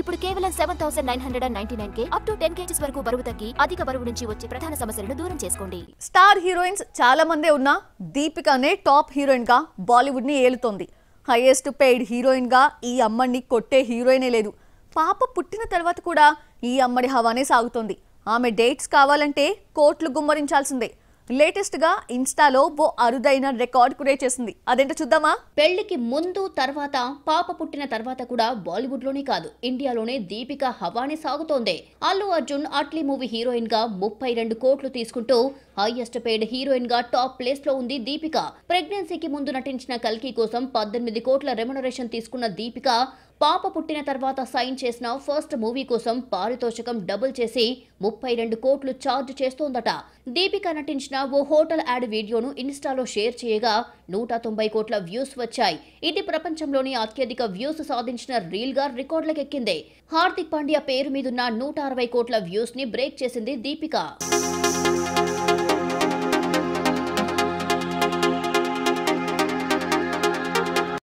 ఇప్పుడు కేవలం 7999K up to 10 kgs వరకు బరువు తగ్గి అధిక బరువు నుంచి వచ్చే ప్రధాన సమస్యలను దూరం చేసుకోండి. స్టార్ హీరోయిన్స్ చాలా మందే ఉన్నా దీపికనే టాప్ హీరోయిన్ గా బాలీవుడ్ ని ఏలుతోంది. హైయెస్ట్ పెయిడ్ హీరోయిన్ గా ఈ అమ్మని కొట్టే హీరోయినే లేదు. పాప పుట్టిన తర్వాత కూడా ఈ అమ్మడి హవానే సాగుతోంది. ఆమె డేట్స్ కావాలంటే కోట్లు గుమ్మరించాల్సిందే. లేటెస్ట్ గా ఇన్స్టాలో ఓ అరుదైన రికార్డ్ క్రియేట్ చేసింది. అదేంటో చూద్దామా? పెళ్లికి ముందు తర్వాత పాప పుట్టిన తర్వాత కూడా బాలీవుడ్ లోనే కాదు ఇండియాలోనే దీపిక హవానే సాగుతోంది. అల్లు అర్జున్ అట్లీ మూవీ హీరోయిన్ గా 32 కోట్లు తీసుకుంటూ హైయెస్ట్ పెయిడ్ హీరోయిన్ గా టాప్ ప్లేస్ లో ఉంది దీపిక. ప్రెగ్నెన్సీకి ముందు నటించిన కల్కి కోసం 18 కోట్ల రెమ్యునరేషన్ తీసుకున్న దీపిక పాప పుట్టిన తర్వాత సైన్ చేసిన ఫస్ట్ మూవీ కోసం పారితోషికం డబుల్ చేసి 32 కోట్లు ఛార్జ్ చేస్తోందట. దీపిక నటించిన ఓ హోటల్ యాడ్ వీడియోను ఇన్స్టాలో షేర్ చేయగా 190 కోట్ల వ్యూస్ వచ్చాయి. ఇది ప్రపంచంలోని అత్యధిక వ్యూస్ సాధించిన రీల్ గా రికార్డులకెక్కింది. హార్దిక్ పాండ్యా పేరు మీదున్న 160 కోట్ల వ్యూస్ ని బ్రేక్ చేసింది దీపిక.